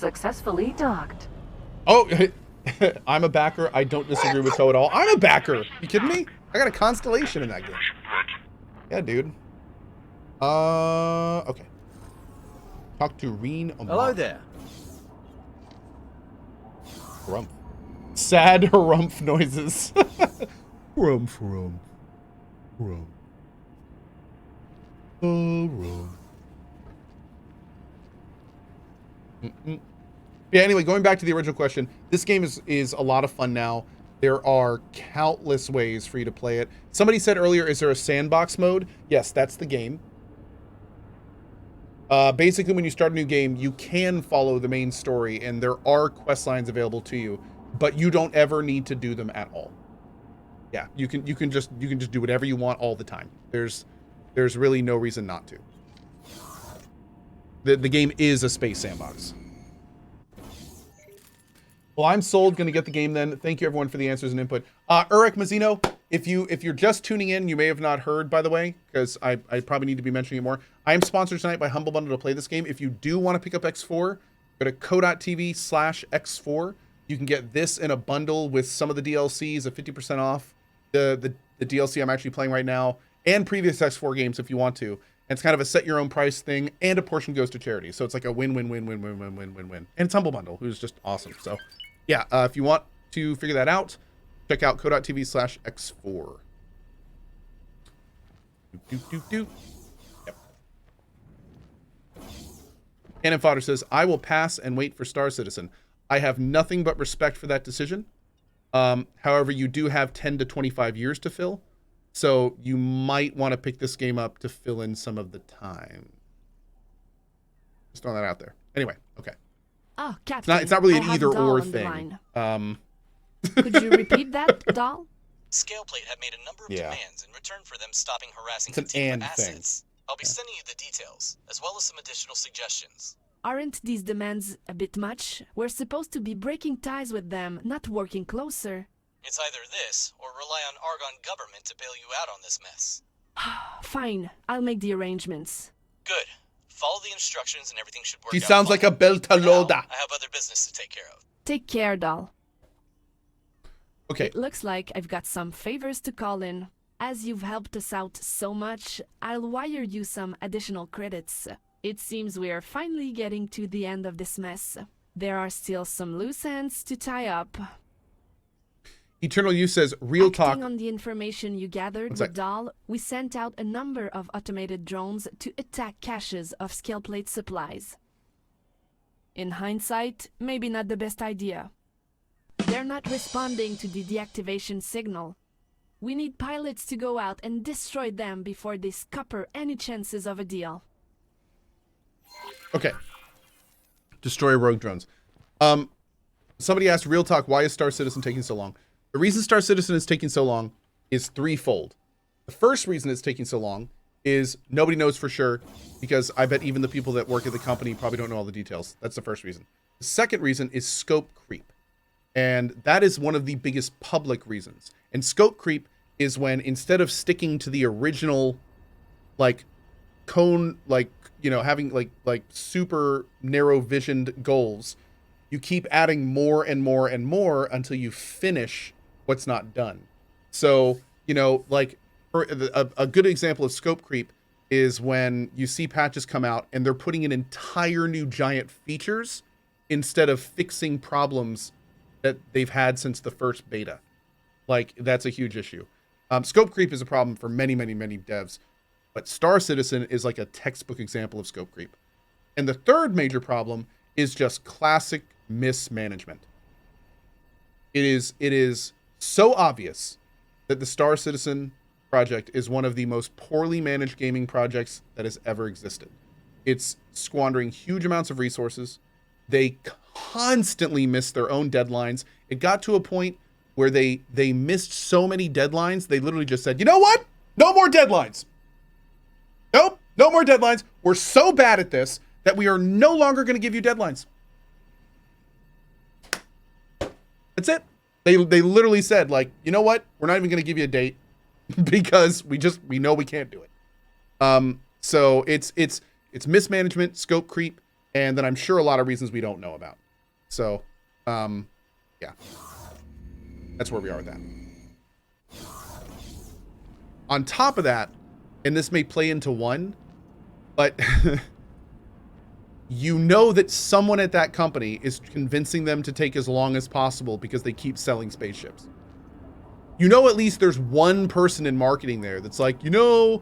successfully docked. Oh, I'm a backer. I don't disagree with Cohh at all. I'm a backer. You kidding me? I got a constellation in that game. Yeah, dude. Okay. Talk to Reen Omar. Hello there. Harumph. Sad harumph noises. Harumph, harumph. Harumph. Harumph. Yeah, anyway, going back to the original question, this game is a lot of fun now. There are countless ways for you to play it. Somebody said earlier, is there a sandbox mode? Yes, that's the game. Basically, when you start a new game, you can follow the main story, and there are quest lines available to you, but you don't ever need to do them at all. Yeah, you can just do whatever you want all the time. There's really no reason not to. The game is a space sandbox. Well, I'm sold. Going to get the game then. Thank you everyone for the answers and input. Urek Mazzino, if you're just tuning in, you may have not heard, by the way, because I probably need to be mentioning it more. I am sponsored tonight by Humble Bundle to play this game. If you do want to pick up X4, go to Cohh.tv/X4. You can get this in a bundle with some of the DLCs at 50% off. The DLC I'm actually playing right now and previous X4 games if you want to. And it's kind of a set your own price thing, and a portion goes to charity. So it's like a win-win-win-win-win-win-win-win-win. And it's Humble Bundle, who's just awesome. So yeah, if you want to figure that out, check out Cohh.tv/X4. Yep. Cannon Fodder says, I will pass and wait for Star Citizen. I have nothing but respect for that decision. However, you do have 10 to 25 years to fill. So you might want to pick this game up to fill in some of the time. Just throwing that out there. Anyway, okay. Oh, Captain. It's not really an either or thing. Could you repeat that, doll? Scaleplate have made a number of demands in return for them stopping harassing it's an and assets. Thing. I'll be sending you the details, as well as some additional suggestions. Aren't these demands a bit much? We're supposed to be breaking ties with them, not working closer. It's either this, or rely on Argonne government to bail you out on this mess. Fine, I'll make the arrangements. Good. Follow the instructions and everything should work out. She sounds like a Beltaloda. I have other business to take care of. Take care, doll. Okay. It looks like I've got some favors to call in. As you've helped us out so much, I'll wire you some additional credits. It seems we are finally getting to the end of this mess. There are still some loose ends to tie up. Eternal You says, real talk. Acting on the information you gathered with Dahl, we sent out a number of automated drones to attack caches of scaleplate supplies. In hindsight, maybe not the best idea. They're not responding to the deactivation signal. We need pilots to go out and destroy them before they scupper any chances of a deal. Okay. Destroy rogue drones. Somebody asked, real talk, why is Star Citizen taking so long? The reason Star Citizen is taking so long is threefold. The first reason it's taking so long is nobody knows for sure, because I bet even the people that work at the company probably don't know all the details. That's the first reason. The second reason is scope creep. And that is one of the biggest public reasons. And scope creep is when instead of sticking to the original, like, cone, like, you know, having like super narrow visioned goals, you keep adding more and more and more until you finish what's not done. So, you know, like for a good example of scope creep is when you see patches come out and they're putting in entire new giant features instead of fixing problems that they've had since the first beta. Like, that's a huge issue. Scope creep is a problem for many, many, many devs, but Star Citizen is like a textbook example of scope creep. And the third major problem is just classic mismanagement. It is so obvious that the Star Citizen project is one of the most poorly managed gaming projects that has ever existed. It's squandering huge amounts of resources. They constantly miss their own deadlines. It got to a point where they missed so many deadlines, they literally just said, you know what? No more deadlines. Nope, no more deadlines. We're so bad at this that we are no longer going to give you deadlines. That's it. They literally said, like, you know what? We're not even going to give you a date because we know we can't do it. So it's mismanagement, scope creep, And then I'm sure a lot of reasons we don't know about. So, yeah. That's where we are with that. On top of that, and this may play into one, but you know that someone at that company is convincing them to take as long as possible because they keep selling spaceships. You know, at least there's one person in marketing there that's like, you know,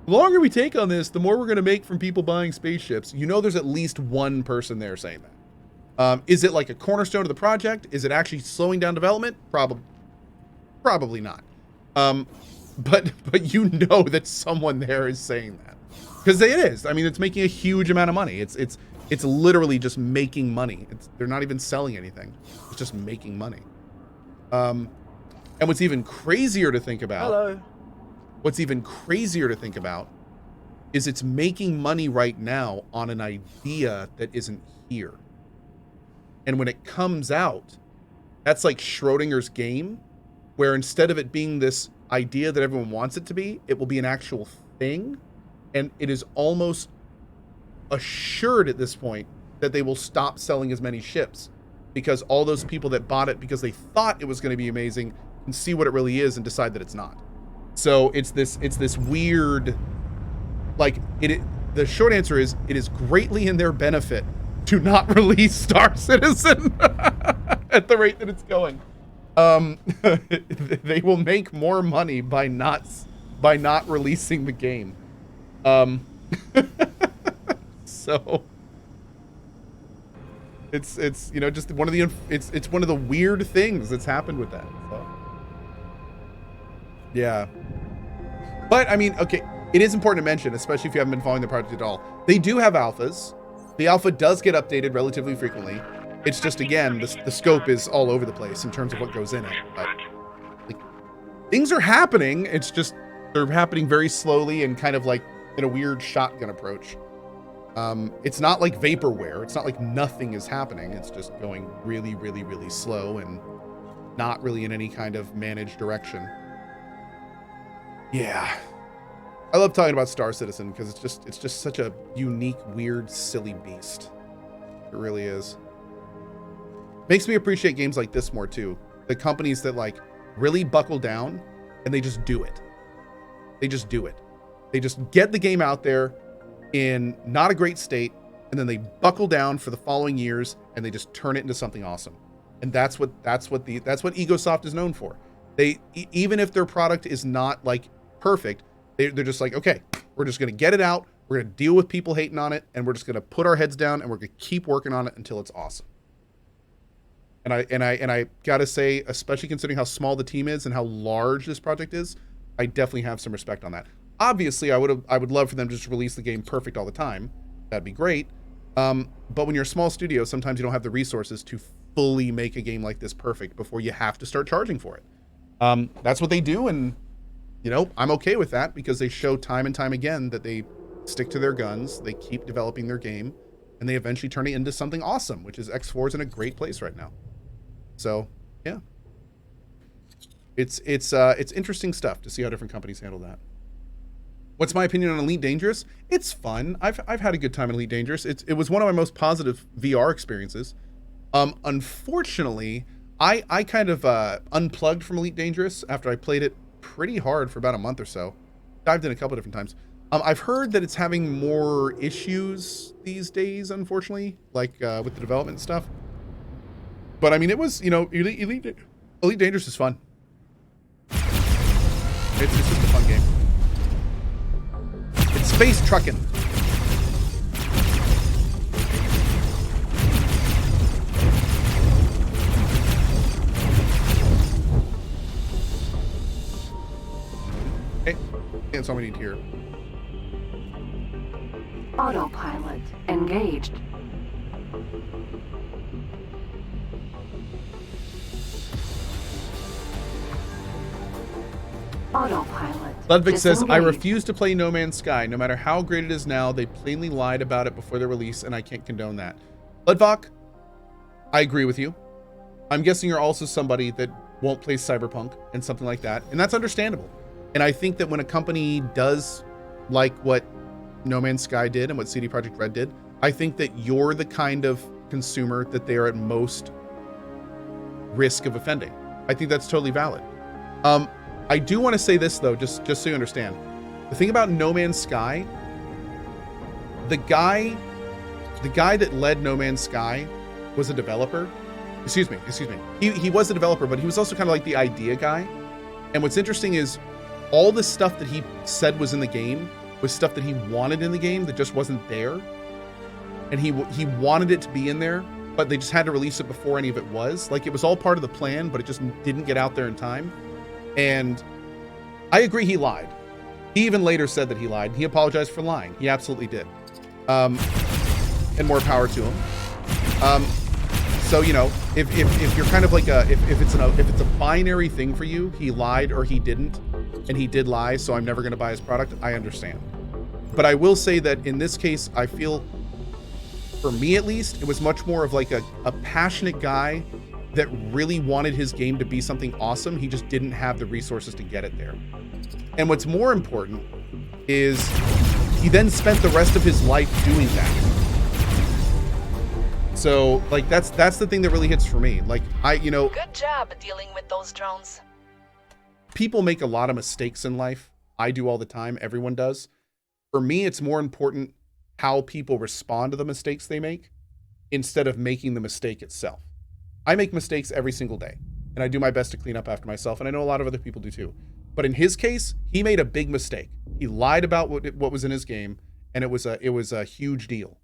the longer we take on this, the more we're going to make from people buying spaceships. You know, there's at least one person there saying that. Is it like a cornerstone of the project? Is it actually slowing down development? Probably not. But you know that someone there is saying that, because it is. I mean, it's making a huge amount of money. It's literally just making money. They're not even selling anything. It's just making money. And what's even crazier to think about. Hello. What's even crazier to think about is it's making money right now on an idea that isn't here. And when it comes out, that's like Schrodinger's game, where instead of it being this idea that everyone wants it to be, it will be an actual thing. And it is almost assured at this point that they will stop selling as many ships, because all those people that bought it because they thought it was going to be amazing can see what it really is and decide that it's not. So it's this weird, like, the short answer is it is greatly in their benefit to not release Star Citizen at the rate that it's going. They will make more money by not releasing the game. So it's you know, just one of the it's one of the weird things that's happened with that. So yeah. But I mean, okay, it is important to mention, especially if you haven't been following the project at all, they do have alphas. The alpha does get updated relatively frequently. It's just, again, the scope is all over the place in terms of what goes in it. But like, things are happening. It's just they're happening very slowly and kind of like in a weird shotgun approach. It's not like vaporware. It's not like nothing is happening. It's just going really, really, really slow and not really in any kind of managed direction. Yeah. I love talking about Star Citizen because it's just such a unique, weird, silly beast. It really is. Makes me appreciate games like this more too. The companies that like really buckle down and they just do it. They just do it. They just get the game out there in not a great state, and then they buckle down for the following years and they just turn it into something awesome. And that's what Egosoft is known for. They, even if their product is not like perfect, they're just like, okay, we're just going to get it out. We're going to deal with people hating on it, and we're just going to put our heads down and we're going to keep working on it until it's awesome. And I gotta say, especially considering how small the team is and how large this project is, I definitely have some respect on that. Obviously, I would love for them to just release the game perfect all the time. That'd be great. But when you're a small studio, sometimes you don't have the resources to fully make a game like this perfect before you have to start charging for it. That's what they do, and you know, I'm okay with that because they show time and time again that they stick to their guns, they keep developing their game, and they eventually turn it into something awesome, which is X4 is in a great place right now. So yeah, it's interesting stuff to see how different companies handle that. What's my opinion on Elite Dangerous? It's fun. I've had a good time in Elite Dangerous. It was one of my most positive VR experiences. Unfortunately, I kind of unplugged from Elite Dangerous after I played it pretty hard for about a month or so. Dived in a couple different times. I've heard that it's having more issues these days, unfortunately, like with the development and stuff. But I mean, it was, you know, Elite Dangerous is fun. It's just a fun game. It's space trucking. Okay, that's all we need here. Autopilot engaged. Autopilot. Ludwig says, I refuse to play No Man's Sky. No matter how great it is now, they plainly lied about it before the release, and I can't condone that. Ludwig, I agree with you. I'm guessing you're also somebody that won't play Cyberpunk and something like that, and that's understandable. And I think that when a company does like what No Man's Sky did and what CD Projekt Red did, I think that you're the kind of consumer that they are at most risk of offending. I think that's totally valid. I do want to say this though, just so you understand. The thing about No Man's Sky, the guy that led No Man's Sky was a developer. Excuse me. He was a developer, but he was also kind of like the idea guy. And what's interesting is all the stuff that he said was in the game was stuff that he wanted in the game that just wasn't there. And he wanted it to be in there, but they just had to release it before any of it was. Like, it was all part of the plan, but it just didn't get out there in time. And I agree he lied. He even later said that he lied. He apologized for lying. He absolutely did. And more power to him. So, you know, if you're kind of like if it's a binary thing for you, he lied or he didn't, and he did lie, so I'm never going to buy his product, I understand. But I will say that in this case, I feel, for me at least, it was much more of like a passionate guy that really wanted his game to be something awesome. He just didn't have the resources to get it there. And what's more important is he then spent the rest of his life doing that. So, like, that's the thing that really hits for me. Like, Good job dealing with those drones. People make a lot of mistakes in life. I do all the time. Everyone does. For me, it's more important how people respond to the mistakes they make instead of making the mistake itself. I make mistakes every single day, and I do my best to clean up after myself, and I know a lot of other people do too. But in his case, he made a big mistake. He lied about what was in his game, and it was a huge deal.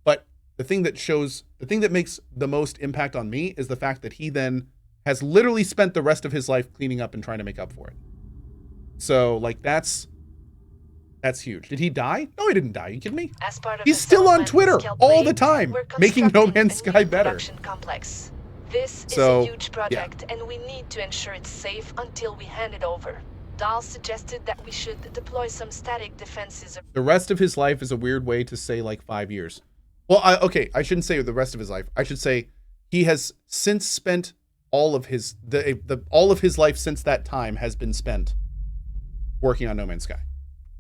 But the thing that makes the most impact on me is the fact that he then has literally spent the rest of his life cleaning up and trying to make up for it. So, like, that's huge. Did he die? No, he didn't die. Are you kidding me? He's still on Twitter all the time, making No Man's Sky better. Complex. This is a huge project, and we need to ensure it's safe until we hand it over. Dahl suggested that we should deploy some static defenses. The rest of his life is a weird way to say like 5 years. Well, I shouldn't say the rest of his life. I should say he has since spent all of his all of his life since that time has been spent working on No Man's Sky.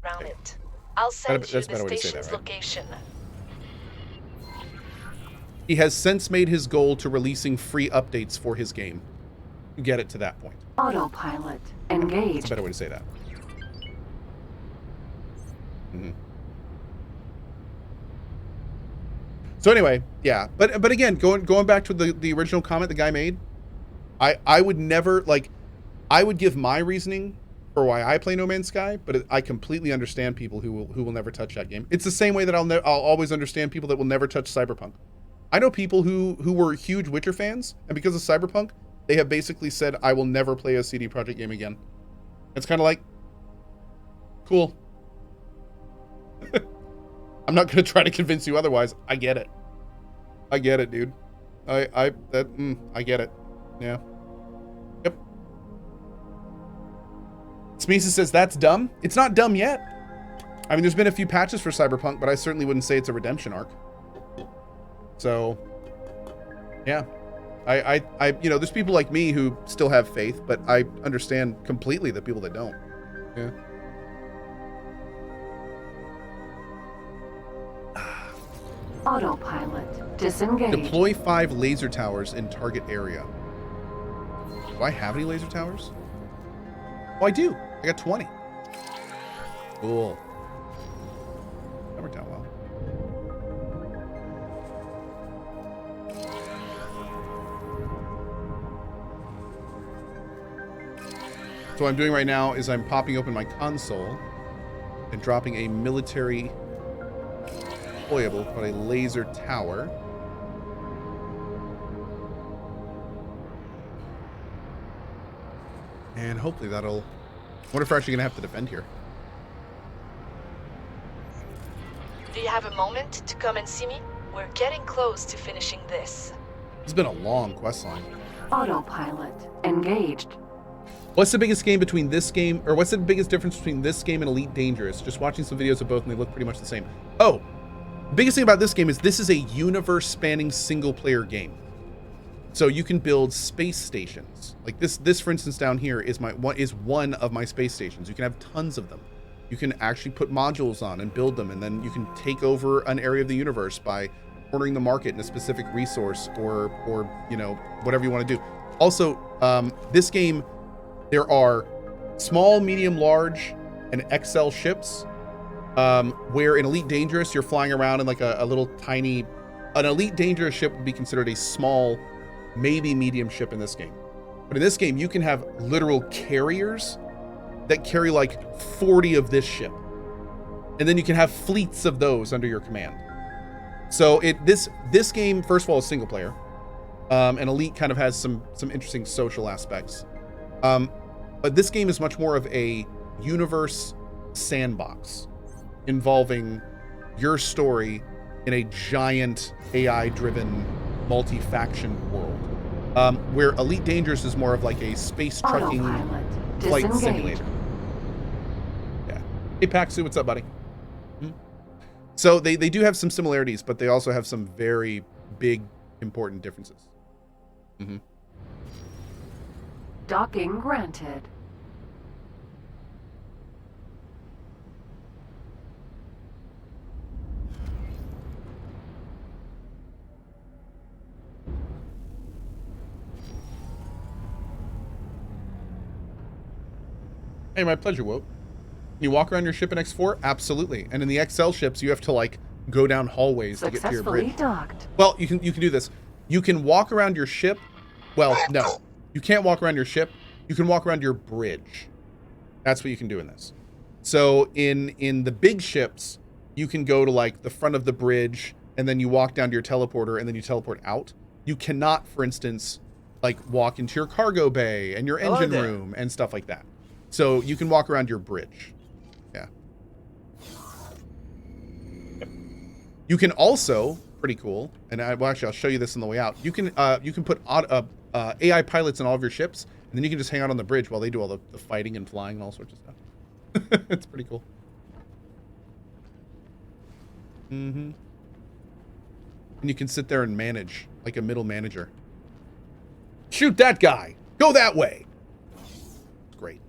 Round it. I'll send you the station's location. He has since made his goal to releasing free updates for his game to get it to that point. Autopilot engaged. That's a better way to say that. So anyway, yeah, but again, going back to the original comment the guy made, I would never, like, I would give my reasoning for why I play No Man's Sky, but I completely understand people who will never touch that game. It's the same way that I'll always understand people that will never touch Cyberpunk. I know people who were huge Witcher fans, and because of Cyberpunk, they have basically said, I will never play a CD Projekt game again. It's kind of like, cool. I'm not going to try to convince you otherwise. I get it. I get it, dude. I get it. Yeah. Yep. Smeesa says, that's dumb. It's not dumb yet. I mean, there's been a few patches for Cyberpunk, but I certainly wouldn't say it's a redemption arc. So, yeah. I there's people like me who still have faith, but I understand completely the people that don't. Yeah. Autopilot disengaged. Deploy 5 laser towers in target area. Do I have any laser towers? Oh, I do. I got 20. Cool. That worked out well. So what I'm doing right now is I'm popping open my console and dropping a military deployable called a laser tower. And hopefully that'll... I wonder if we're actually going to have to defend here. Do you have a moment to come and see me? We're getting close to finishing this. It's been a long quest line. Autopilot engaged. What's the biggest game between this game, or what's the biggest difference between this game and Elite Dangerous? Just watching some videos of both and they look pretty much the same. Oh, the biggest thing about this game is this is a universe-spanning single-player game. So you can build space stations. Like this for instance down here is one of my space stations. You can have tons of them. You can actually put modules on and build them, and then you can take over an area of the universe by cornering the market in a specific resource or you know, whatever you want to do. Also, this game, there are small, medium, large, and XL ships, where in Elite Dangerous, you're flying around in like a little tiny... An Elite Dangerous ship would be considered a small, maybe medium ship in this game. But in this game, you can have literal carriers that carry like 40 of this ship. And then you can have fleets of those under your command. So this game, first of all, is single player. And Elite kind of has some interesting social aspects. But this game is much more of a universe sandbox involving your story in a giant AI-driven multi-faction world, where Elite Dangerous is more of like a space trucking flight simulator. Yeah. Hey, Paxu, what's up, buddy? So they do have some similarities, but they also have some very big, important differences. Docking granted. Hey, my pleasure, Wope. Can you walk around your ship in X4? Absolutely. And in the XL ships, you have to like go down hallways to get to your bridge. Successfully docked. Well, you can do this. You can walk around your ship. Well, no. You can't walk around your ship. You can walk around your bridge. That's what you can do in this. So in the big ships, you can go to like the front of the bridge and then you walk down to your teleporter and then you teleport out. You cannot, for instance, like walk into your cargo bay and your engine room and stuff like that. So you can walk around your bridge. Yeah. You can also, pretty cool, and well, actually I'll show you this on the way out. You can put AI pilots in all of your ships, and then you can just hang out on the bridge while they do all the fighting and flying and all sorts of stuff. It's pretty cool. And you can sit there and manage, like a middle manager. Shoot that guy! Go that way! It's great.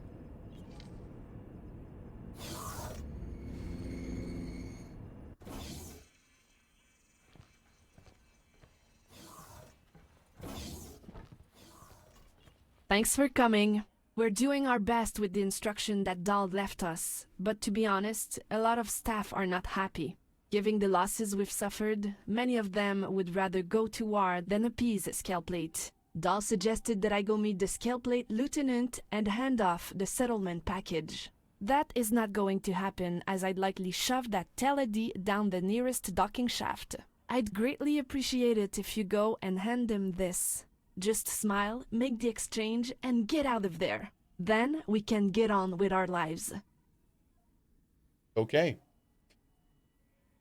Thanks for coming. We're doing our best with the instruction that Dahl left us, but to be honest, a lot of staff are not happy. Given the losses we've suffered, many of them would rather go to war than appease Scaleplate. Dahl suggested that I go meet the Scaleplate lieutenant and hand off the settlement package. That is not going to happen, as I'd likely shove that Teledi down the nearest docking shaft. I'd greatly appreciate it if you go and hand him this. Just smile, make the exchange, and get out of there. Then we can get on with our lives. Okay.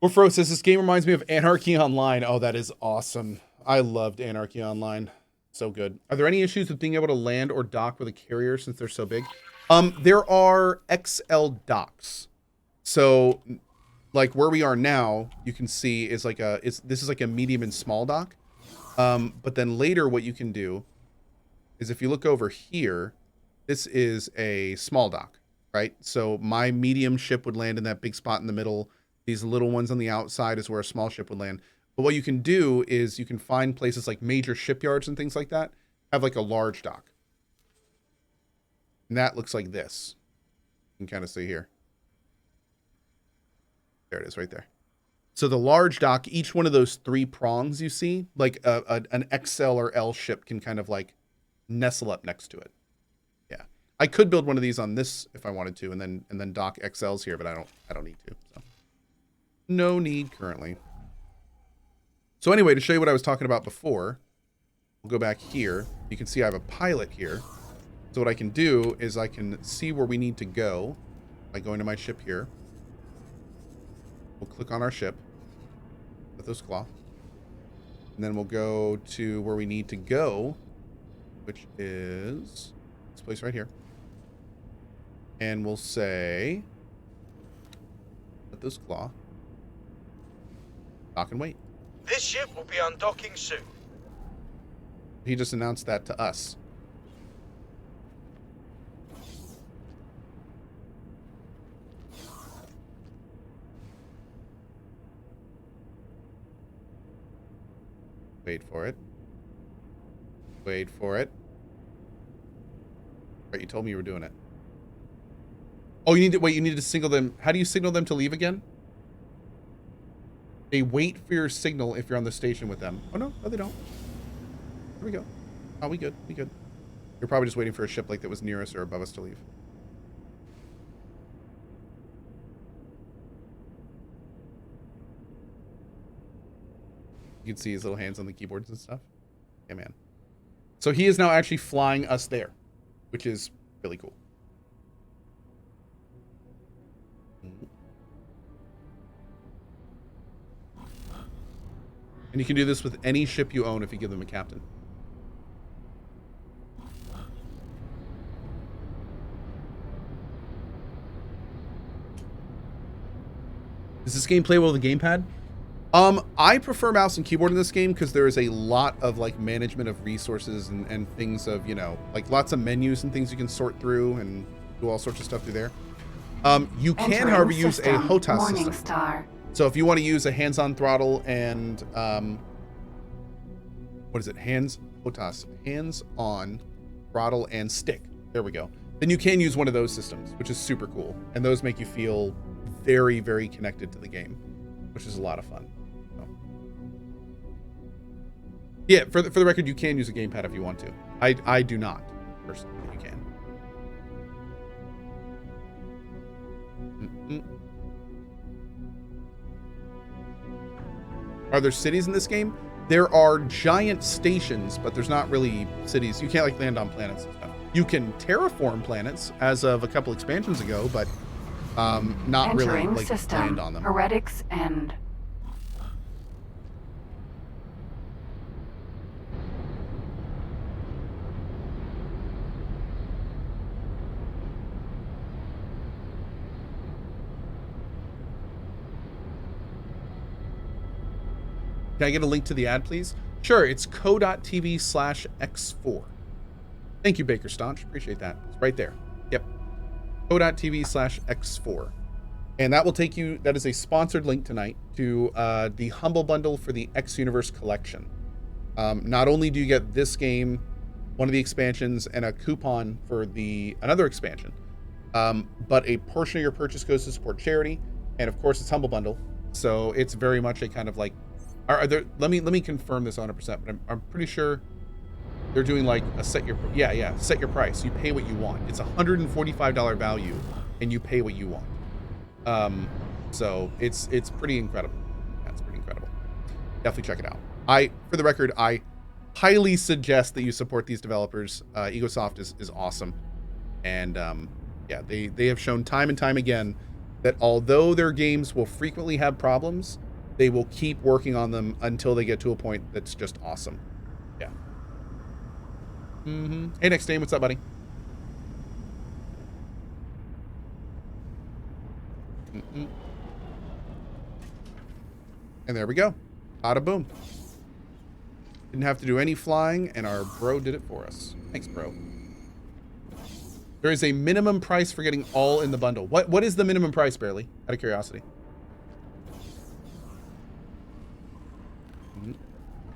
Warfro says, this game reminds me of Anarchy Online. Oh, that is awesome. I loved Anarchy Online. So good. Are there any issues with being able to land or dock with a carrier since they're so big? There are XL docks. So, like where we are now, you can see is like this is like a medium and small dock. But then later what you can do is if you look over here, this is a small dock, right? So my medium ship would land in that big spot in the middle. These little ones on the outside is where a small ship would land. But what you can do is you can find places like major shipyards and things like that have like a large dock. And that looks like this. You can kind of see here. There it is right there. So the large dock, each one of those three prongs you see, like an XL or L ship can kind of like nestle up next to it. Yeah. I could build one of these on this if I wanted to and then dock XLs here, but I don't need to. So no need currently. So anyway, to show you what I was talking about before, we'll go back here. You can see I have a pilot here. So what I can do is I can see where we need to go by going to my ship here. We'll click on our ship with this claw. And then we'll go to where we need to go, which is this place right here. And we'll say, with this claw, dock and wait. This ship will be undocking soon. He just announced that to us. Wait for it. Wait for it. Right, you told me you were doing it. Oh, you need to wait. You need to signal them. How do you signal them to leave again? They wait for your signal if you're on the station with them. Oh, no, they don't. Here we go. Oh, we good. We good. You're probably just waiting for a ship like that was near us or above us to leave. You can see his little hands on the keyboards and stuff. Yeah, man. So he is now actually flying us there, which is really cool. And you can do this with any ship you own if you give them a captain. Does this game play well with the gamepad? I prefer mouse and keyboard in this game because there is a lot of like management of resources and things of, you know, like lots of menus and things you can sort through and do all sorts of stuff through there. You can, however, use a HOTAS system. Star. So if you want to use a hands-on throttle and what is it? HOTAS, hands-on throttle and stick. There we go. Then you can use one of those systems, which is super cool. And those make you feel very, very connected to the game, which is a lot of fun. So. Yeah, for the record, you can use a gamepad if you want to. I do not, personally, but you can. Are there cities in this game? There are giant stations, but there's not really cities. You can't like land on planets and stuff. You can terraform planets as of a couple expansions ago, but not really like land on them. Heretics end. Can I get a link to the ad, please? Sure, it's cohh.tv/x4. Thank you, Baker Staunch. Appreciate that. It's right there. Yep. cohh.tv/x4. And that will take you, that is a sponsored link tonight, to the Humble Bundle for the X Universe Collection. Not only do you get this game, one of the expansions, and a coupon for another expansion, but a portion of your purchase goes to support charity, and of course it's Humble Bundle. So it's very much a kind of like, let me confirm this 100%, but I'm pretty sure they're doing like a set your price. You pay what you want. It's $145 value, and you pay what you want. So it's pretty incredible. That's pretty incredible. Definitely check it out. For the record, I highly suggest that you support these developers. Egosoft is awesome, and yeah, they have shown time and time again that although their games will frequently have problems, they will keep working on them until they get to a point that's just awesome. Yeah. Hey, Next Dame, what's up, buddy? And there we go. Bada boom. Didn't have to do any flying, and our bro did it for us. Thanks, bro. There is a minimum price for getting all in the bundle. What is the minimum price, Barely? Out of curiosity.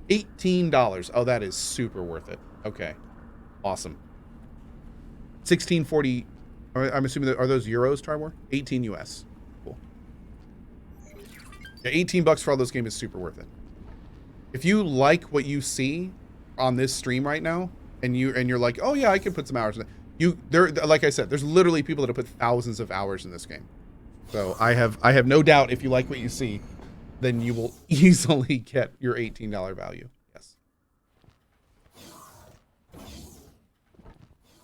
$18. Oh, that is super worth it. Okay. Awesome. 1640. I'm assuming are those euros, Tribor? 18 US. Cool. Yeah, $18 for all those games is super worth it. If you like what you see on this stream right now, and you're like, oh yeah, I can put some hours in it. Like I said, there's literally people that have put thousands of hours in this game. So I have no doubt if you like what you see, then you will easily get your $18 value. Yes.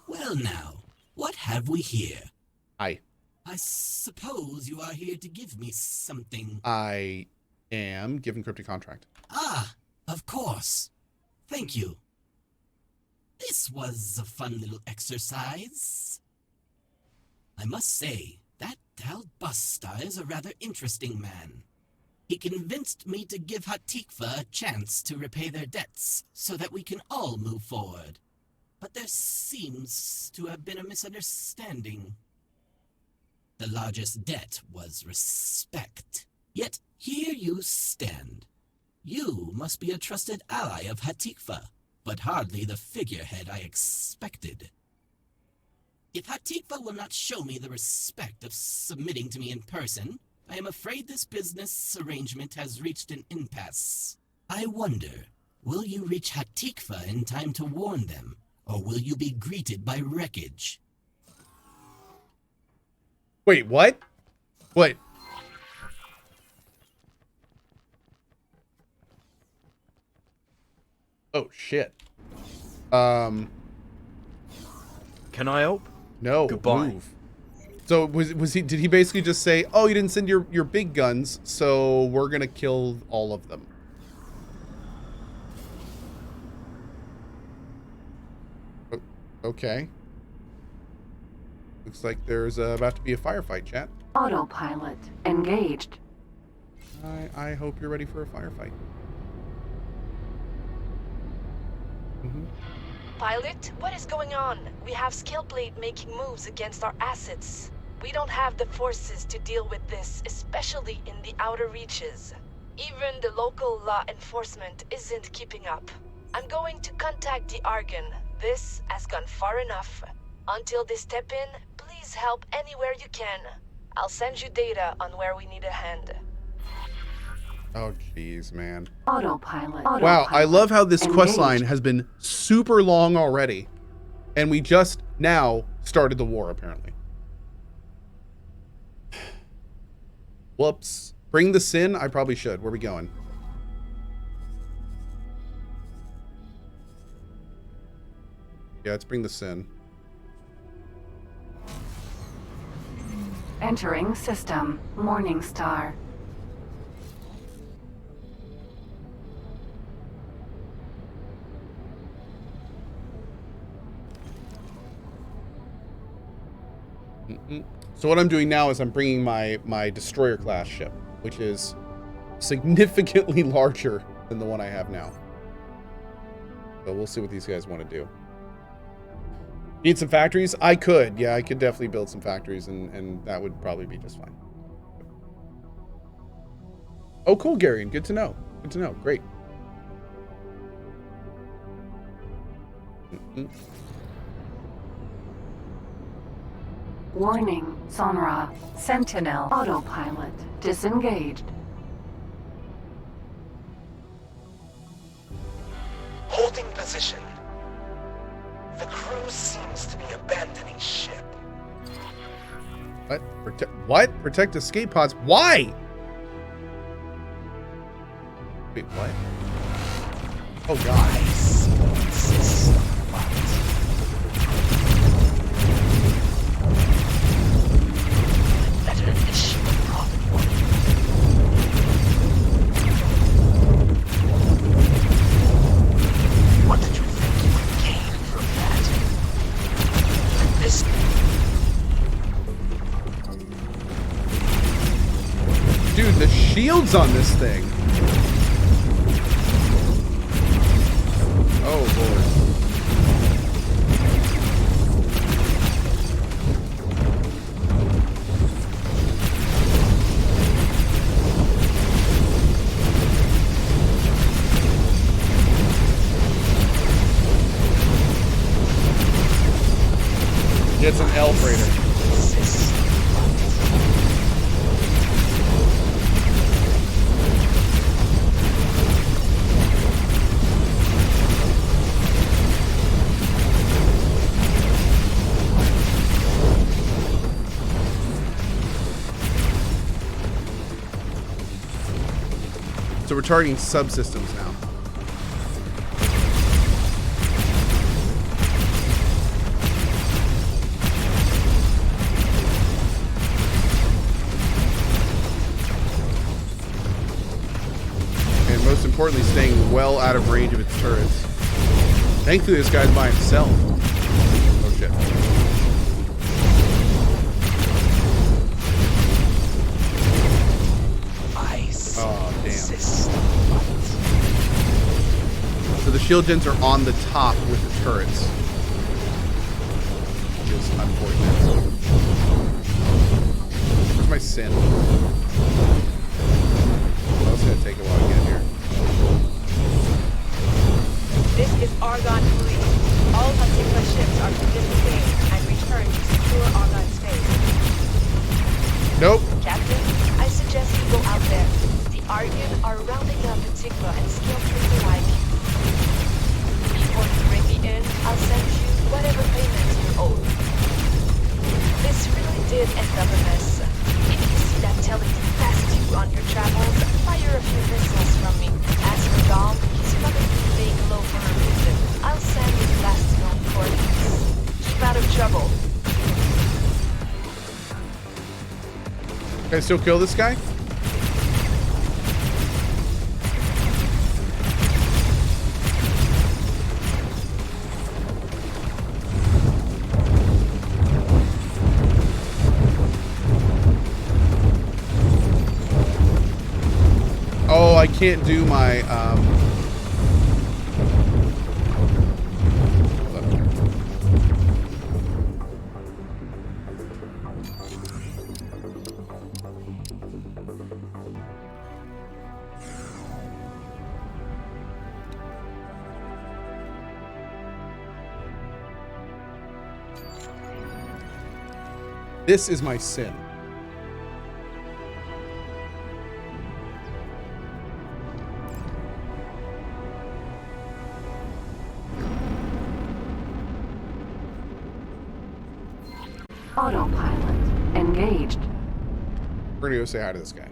Well now, what have we here? I suppose you are here to give me something. I am given cryptic contract. Ah, of course. Thank you. This was a fun little exercise. I must say, that Tal Busta is a rather interesting man. He convinced me to give Hatikva a chance to repay their debts so that we can all move forward. But there seems to have been a misunderstanding. The largest debt was respect. Yet here you stand, You must be a trusted ally of Hatikva, but hardly the figurehead I expected. If Hatikva will not show me the respect of submitting to me in person, I am afraid this business arrangement has reached an impasse. I wonder, will you reach Hatikva in time to warn them, or will you be greeted by wreckage? Wait, what? Wait. Oh, shit. Can I help? No. Goodbye. Move. So was he? Did he basically just say, "Oh, you didn't send your big guns, so we're gonna kill all of them"? Okay. Looks like there's about to be a firefight, chat. Autopilot engaged. I hope you're ready for a firefight. Pilot, what is going on? We have Scaleblade making moves against our assets. We don't have the forces to deal with this, especially in the outer reaches. Even the local law enforcement isn't keeping up. I'm going to contact the Argon. This has gone far enough. Until they step in, please help anywhere you can. I'll send you data on where we need a hand. Oh, jeez, man. Autopilot. Wow, I love how this Engaged. quest line has been super long already, and we just now started the war, apparently. Whoops. Bring the sin? I probably should. Where are we going? Yeah, let's bring the sin. Entering system. Morningstar. So what I'm doing now is I'm bringing my destroyer class ship, which is significantly larger than the one I have now. So we'll see what these guys want to do. Need some factories? I could. Yeah, I could definitely build some factories, and that would probably be just fine. Oh, cool, Garion. Good to know. Good to know. Great. Warning. Sonra. Sentinel. Autopilot disengaged. Holding position. The crew seems to be abandoning ship. What? What? Protect escape pods? Why? Wait, what? Oh, God. Better issue a profit warning. What did you think you would gain from that? This. Dude, the shields on this thing. Oh, Lord. It's an L freighter. So we're targeting subsystems now. And most importantly, staying well out of range of its turrets. Thankfully, this guy's by himself. Oh shit. Oh, damn. So the shield gens are on the top with the turrets. Which is unfortunate. Where's my sin? Well, it's gonna take a while to get here. Argon are rounding up Antigua and skill trees alike. Before you bring me in, I'll send you whatever payment you're owed. This really did end up a mess. If you see that telling past you on your travels, fire a few missiles from me. As for Dom, he's probably laying low for a reason. I'll send his last known coordinates. Keep out of trouble. Can I still kill this guy? Oh, I can't do my this is my sin. Autopilot engaged. We're gonna go say hi to this guy.